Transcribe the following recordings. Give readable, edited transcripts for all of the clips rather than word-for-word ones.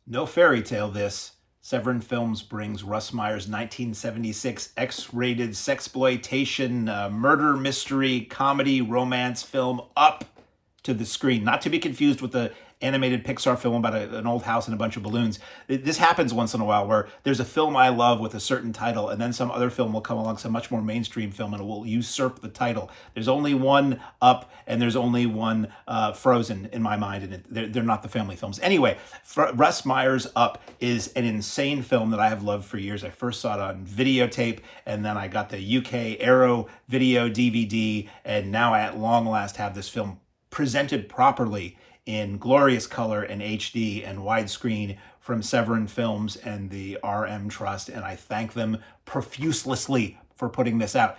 No fairy tale this. Severin Films brings Russ Meyer's 1976 X-rated sexploitation, murder mystery, comedy, romance film Up to the screen. Not to be confused with the animated Pixar film about an old house and a bunch of balloons. This happens once in a while where there's a film I love with a certain title, and then some other film will come along, some much more mainstream film, and it will usurp the title. There's only one Up, and there's only one Frozen in my mind, and they're not the family films. Anyway, Russ Meyer's Up is an insane film that I have loved for years. I first saw it on videotape, and then I got the UK Arrow video DVD, and now I at long last have this film presented properly in glorious color and HD and widescreen from Severin Films and the RM Trust, and I thank them profusely for putting this out.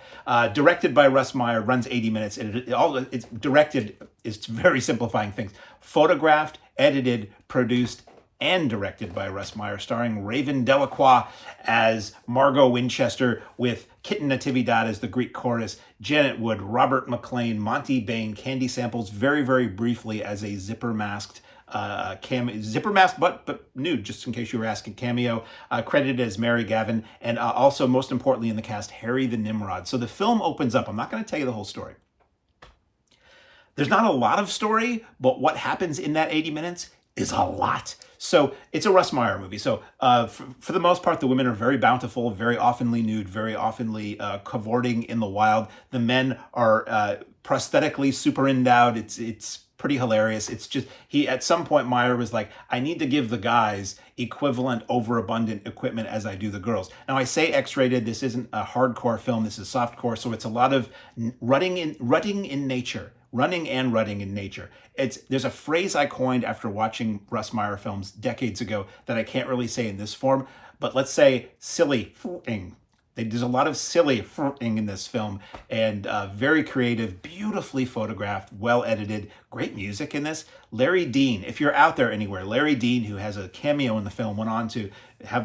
Directed by Russ Meyer, runs 80 minutes. It's directed is very simplifying things. Photographed, edited, produced, and directed by Russ Meyer, starring Raven Delacroix as Margot Winchester, with Kitten Natividad as the Greek chorus, Janet Wood, Robert McLane, Monty Bain, Candy Samples, very, very briefly as a zipper-masked zipper mask, but nude, just in case you were asking, cameo, credited as Mary Gavin, and also, most importantly in the cast, Harry the Nimrod. So the film opens up. I'm not going to tell you the whole story. There's not a lot of story, but what happens in that 80 minutes is a lot. So it's a Russ Meyer movie. So for the most part, the women are very bountiful, very oftenly nude, very oftenly cavorting in the wild. The men are prosthetically super endowed. It's pretty hilarious. It's just, at some point, Meyer was like, I need to give the guys equivalent overabundant equipment as I do the girls. Now, I say X-rated. This isn't a hardcore film. This is softcore. So it's a lot of rutting in nature. Running and rutting in nature. There's a phrase I coined after watching Russ Meyer films decades ago that I can't really say in this form, but let's say silly f***ing. There's a lot of silly f***ing in this film, and very creative, beautifully photographed, well edited, great music in this. Larry Dean, if you're out there anywhere, Larry Dean, who has a cameo in the film, went on to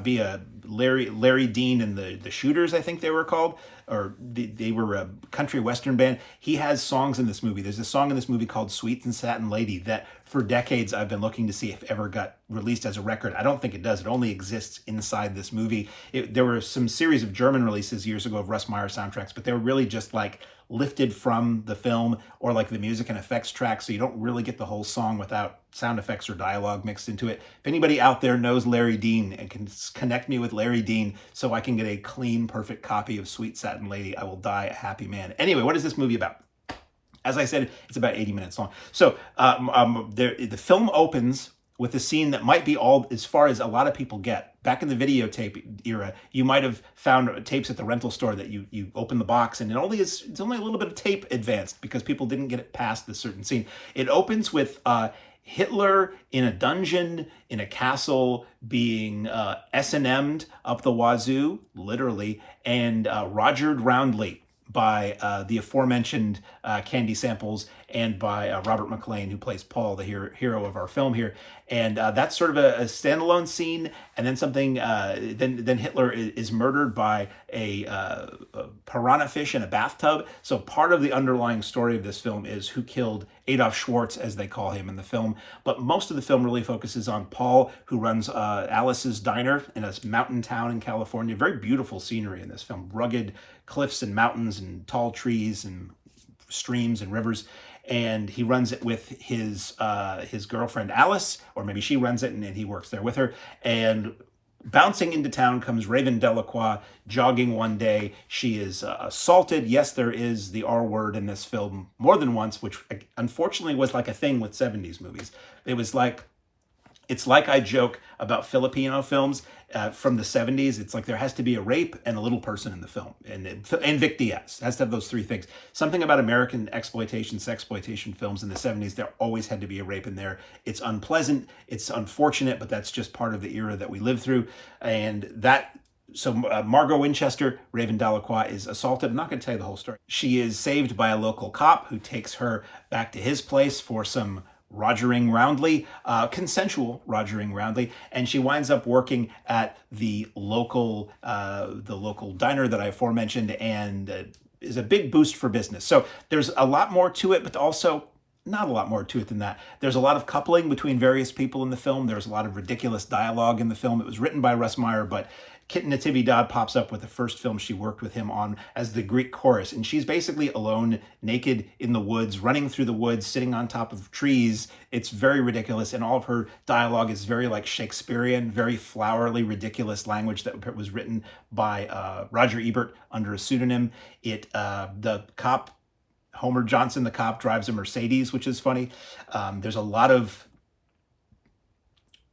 be a Larry Dean and the Shooters, I think they were called, or they were a country western band. He has songs in this movie. There's a song in this movie called Sweet and Satin Lady that for decades I've been looking to see if ever got released as a record. I don't think it does. It only exists inside this movie. There were some series of German releases years ago of Russ Meyer soundtracks, but they were really just like lifted from the film or like the music and effects track, so you don't really get the whole song without sound effects or dialogue mixed into it. If anybody out there knows Larry Dean and can connect me with Larry Dean so I can get a clean, perfect copy of Sweet Satin Lady, I will die a happy man. Anyway, what is this movie about? As I said, it's about 80 minutes long. So the film opens with a scene that might be all as far as a lot of people get. Back in the videotape era, you might have found tapes at the rental store that you open the box and it's only a little bit of tape advanced because people didn't get it past this certain scene. It opens with Hitler in a dungeon in a castle being S&M'd up the wazoo, literally, and Rogered roundly by the aforementioned Candy Samples and by Robert McLane, who plays Paul, the hero of our film here. And that's sort of a standalone scene. And then something, then Hitler is murdered by a piranha fish in a bathtub. So part of the underlying story of this film is who killed Adolf Schwartz, as they call him in the film. But most of the film really focuses on Paul, who runs Alice's Diner in a mountain town in California. Very beautiful scenery in this film. Rugged cliffs and mountains and tall trees and streams and rivers. And he runs it with his girlfriend Alice, or maybe she runs it and he works there with her. And bouncing into town comes Raven Delacroix, jogging one day. She is assaulted. Yes, there is the R word in this film more than once, which unfortunately was like a thing with 70s movies. It's like I joke about Filipino films from the 70s. It's like there has to be a rape and a little person in the film. And Vic Diaz has to have those three things. Something about American sexploitation films in the 70s, there always had to be a rape in there. It's unpleasant, it's unfortunate, but that's just part of the era that we lived through. So Margot Winchester, Raven Delacroix, is assaulted. I'm not going to tell you the whole story. She is saved by a local cop who takes her back to his place for some rogering roundly, consensual rogering roundly, and she winds up working at the local diner that I aforementioned, and is a big boost for business. So there's a lot more to it, but also not a lot more to it than that. There's a lot of coupling between various people in the film. There's a lot of ridiculous dialogue in the film. It was written by Russ Meyer, but Kitten Natividad pops up with the first film she worked with him on as the Greek chorus. And she's basically alone, naked in the woods, running through the woods, sitting on top of trees. It's very ridiculous. And all of her dialogue is very like Shakespearean, very flowery, ridiculous language that was written by Roger Ebert under a pseudonym. The cop, Homer Johnson, the cop, drives a Mercedes, which is funny. There's a lot of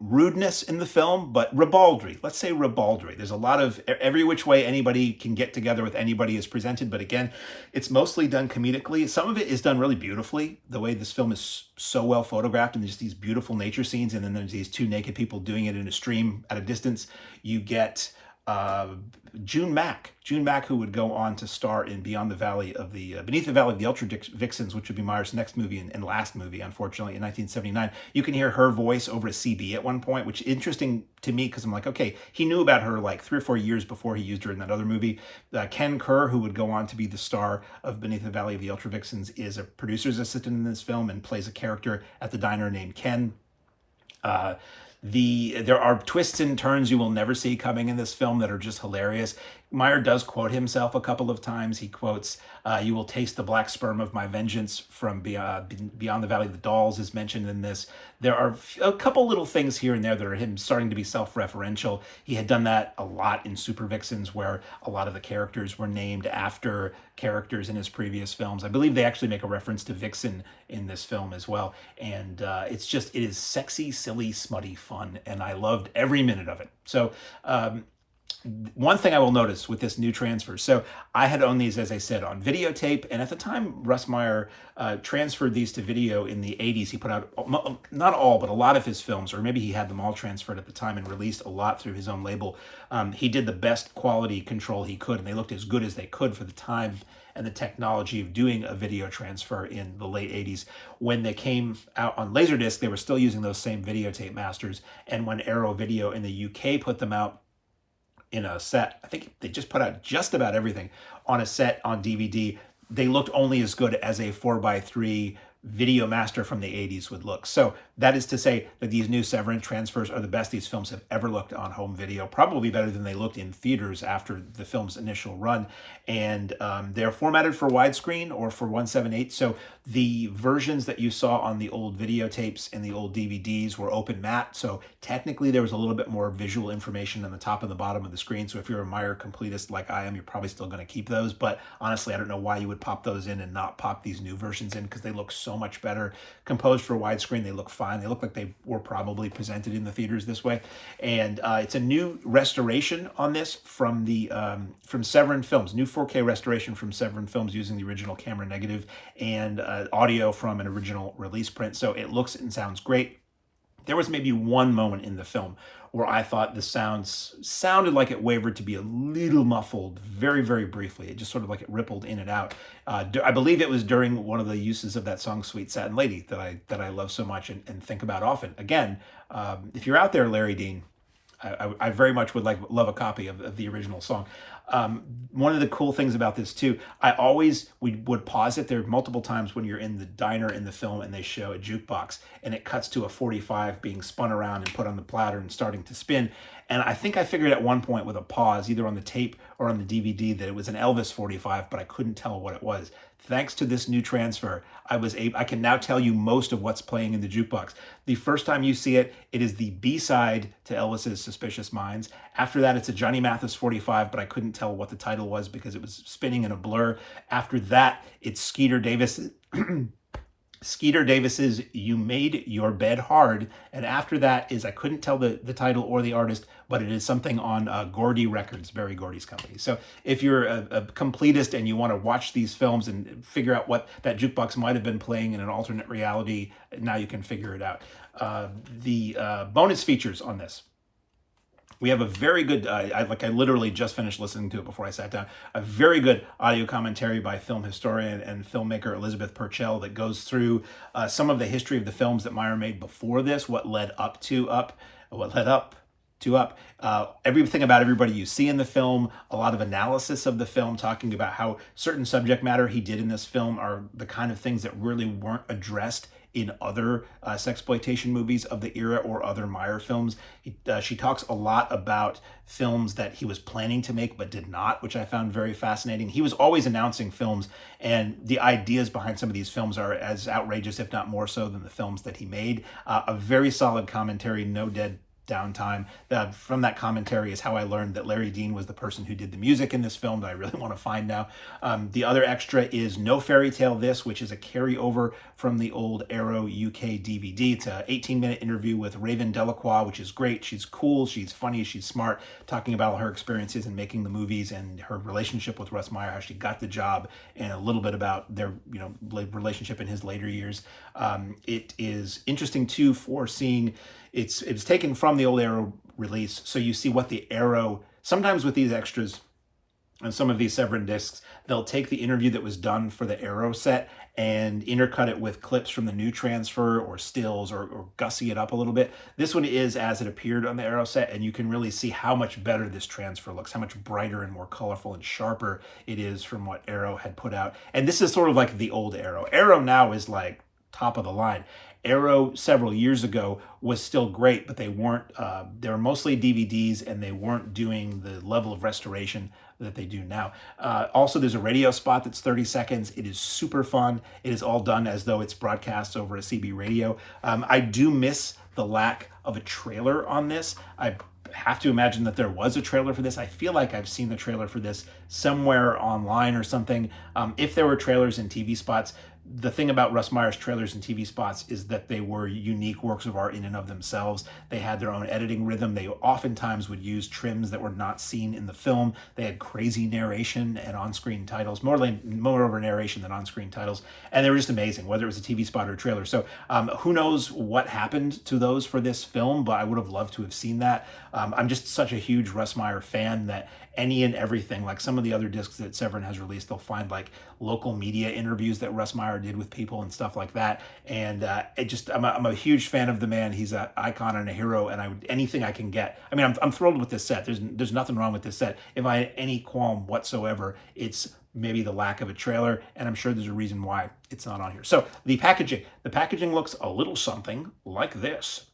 rudeness in the film, but ribaldry. Let's say ribaldry. There's a lot of every which way anybody can get together with anybody is presented, but again, it's mostly done comedically. Some of it is done really beautifully. The way this film is so well photographed, and there's these beautiful nature scenes, and then there's these two naked people doing it in a stream at a distance. You get June Mack, who would go on to star in Beneath the Valley of the Ultra Vixens, which would be Meyer's next movie and last movie, unfortunately, in 1979. You can hear her voice over a CB at one point, which is interesting to me because I'm like, okay, he knew about her like 3 or 4 years before he used her in that other movie. Ken Kerr, who would go on to be the star of Beneath the Valley of the Ultra Vixens, is a producer's assistant in this film and plays a character at the diner named Ken. There are twists and turns you will never see coming in this film that are just hilarious. Meyer does quote himself a couple of times. He quotes, "You will taste the black sperm of my vengeance" from Beyond the Valley of the Dolls is mentioned in this. There are a couple little things here and there that are him starting to be self-referential. He had done that a lot in Super Vixens, where a lot of the characters were named after characters in his previous films. I believe they actually make a reference to Vixen in this film as well. And it is sexy, silly, smutty fun, and I loved every minute of it. So one thing I will notice with this new transfer, so I had owned these, as I said, on videotape, and at the time Russ Meyer transferred these to video in the 80s, he put out, not all, but a lot of his films, or maybe he had them all transferred at the time and released a lot through his own label. He did the best quality control he could, and they looked as good as they could for the time and the technology of doing a video transfer in the late 80s. When they came out on Laserdisc, they were still using those same videotape masters, and when Arrow Video in the UK put them out in a set, I think they just put out just about everything on a set on DVD, they looked only as good as a 4:3 video master from the 80s would look. So that is to say that these new Severin transfers are the best these films have ever looked on home video, probably better than they looked in theaters after the film's initial run. And they're formatted for widescreen or for 1/7/8. So the versions that you saw on the old videotapes and the old DVDs were open matte. So technically there was a little bit more visual information on the top and the bottom of the screen. So if you're a Meyer completist like I am, you're probably still going to keep those. But honestly, I don't know why you would pop those in and not pop these new versions in, because they look so much better. Composed for widescreen, they look fine. They look like they were probably presented in the theaters this way. And it's a new restoration on this from Severin Films, new 4K restoration from Severin Films using the original camera negative and audio from an original release print. So it looks and sounds great. There was maybe one moment in the film where I thought the sounded like it wavered to be a little muffled very, very briefly. It just sort of like it rippled in and out. I believe it was during one of the uses of that song Sweet Satin Lady that I love so much and think about often. Again, if you're out there, Larry Dean, I very much would love a copy of the original song. One of the cool things about this too, we would pause it. There are multiple times when you're in the diner in the film and they show a jukebox and it cuts to a 45 being spun around and put on the platter and starting to spin. And I think I figured at one point with a pause, either on the tape or on the DVD, that it was an Elvis 45, but I couldn't tell what it was. Thanks to this new transfer, I can now tell you most of what's playing in the jukebox. The first time you see it, it is the B-side to Elvis's Suspicious Minds. After that, it's a Johnny Mathis 45, but I couldn't tell what the title was because it was spinning in a blur. After that, it's Skeeter Davis's You Made Your Bed Hard. And after that is, I couldn't tell the title or the artist, but it is something on Gordy Records, Barry Gordy's company. So if you're a completist and you want to watch these films and figure out what that jukebox might have been playing in an alternate reality, now you can figure it out. The bonus features on this. We have a very good, I literally just finished listening to it before I sat down, a very good audio commentary by film historian and filmmaker Elizabeth Purcell that goes through some of the history of the films that Meyer made before this, what led up to Up. Everything about everybody you see in the film, a lot of analysis of the film, talking about how certain subject matter he did in this film are the kind of things that really weren't addressed in other sexploitation movies of the era or other Meyer films. She talks a lot about films that he was planning to make but did not, which I found very fascinating. He was always announcing films, and the ideas behind some of these films are as outrageous, if not more so, than the films that he made. A very solid commentary, no dead downtime. From that commentary is how I learned that Larry Dean was the person who did the music in this film that I really want to find now. The other extra is No Fairy Tale This, which is a carryover from the old Arrow UK DVD. It's an 18-minute interview with Raven Delacroix, which is great. She's cool, she's funny, she's smart, talking about her experiences in making the movies and her relationship with Russ Meyer, how she got the job, and a little bit about their relationship in his later years. It is interesting too for seeing it's taken from the old Arrow release, so you see what the Arrow, sometimes with these extras and some of these Severin discs, they'll take the interview that was done for the Arrow set and intercut it with clips from the new transfer or stills or gussy it up a little bit. This one is as it appeared on the Arrow set, and you can really see how much better this transfer looks, how much brighter and more colorful and sharper it is from what Arrow had put out. And this is sort of like the old Arrow. Arrow now is like top of the line. Arrow several years ago was still great, but they weren't, they were mostly DVDs and they weren't doing the level of restoration that they do now. Also, there's a radio spot that's 30 seconds. It is super fun. It is all done as though it's broadcast over a CB radio. I do miss the lack of a trailer on this. I have to imagine that there was a trailer for this. I feel like I've seen the trailer for this somewhere online or something. If there were trailers and TV spots, the thing about Russ Meyer's trailers and TV spots is that they were unique works of art in and of themselves. They had their own editing rhythm. They oftentimes would use trims that were not seen in the film. They had crazy narration and on-screen titles, more over narration than on-screen titles, and they were just amazing, whether it was a TV spot or a trailer. So who knows what happened to those for this film, but I would have loved to have seen that. I'm just such a huge Russ Meyer fan that any and everything, like some of the other discs that Severin has released, they'll find like local media interviews that Russ Meyer did with people and stuff like that. And I'm a huge fan of the man. He's an icon and a hero, and anything I can get. I mean, I'm thrilled with this set. There's nothing wrong with this set. If I had any qualm whatsoever, it's maybe the lack of a trailer, and I'm sure there's a reason why it's not on here. So the packaging looks a little something like this.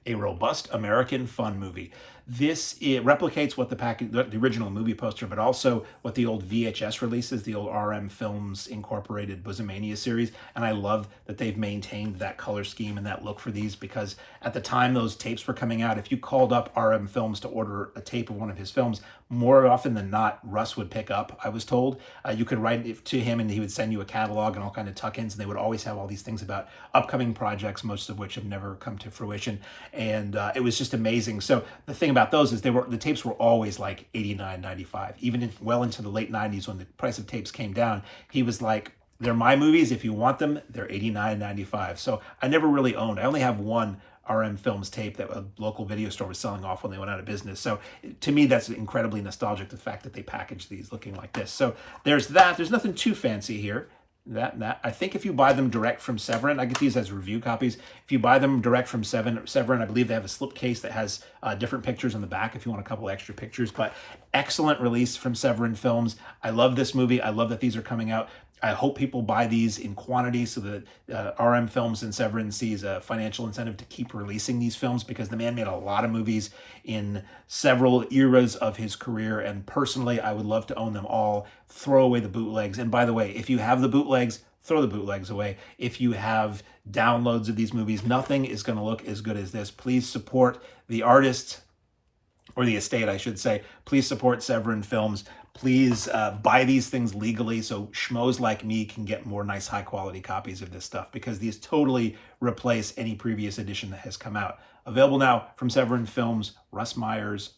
A robust American fun movie. It replicates what the original movie poster, but also what the old VHS releases, the old RM Films Incorporated Buzomania series. And I love that they've maintained that color scheme and that look for these, because at the time those tapes were coming out, if you called up RM Films to order a tape of one of his films, more often than not, Russ would pick up, I was told. You could write it to him and he would send you a catalog and all kind of tuck-ins, and they would always have all these things about upcoming projects, most of which have never come to fruition. And it was just amazing. So the thing about those is the tapes were always like $89.95. Even well into the late 90s, when the price of tapes came down, he was like, they're my movies. If you want them, they're $89.95. So I never really owned. I only have one RM Films tape that a local video store was selling off when they went out of business. So to me, that's incredibly nostalgic, the fact that they packaged these looking like this. So there's that. There's nothing too fancy here. I think if you buy them direct from Severin, I get these as review copies. If you buy them direct from Severin, I believe they have a slipcase that has different pictures on the back if you want a couple extra pictures. But excellent release from Severin Films. I love this movie. I love that these are coming out. I hope people buy these in quantity so that RM Films and Severin sees a financial incentive to keep releasing these films, because the man made a lot of movies in several eras of his career, and personally, I would love to own them all. Throw away the bootlegs. And by the way, if you have the bootlegs, throw the bootlegs away. If you have downloads of these movies, nothing is going to look as good as this. Please support the artist, or the estate, I should say. Please support Severin Films. Please buy these things legally so schmoes like me can get more nice, high-quality copies of this stuff, because these totally replace any previous edition that has come out. Available now from Severin Films, Russ Meyer's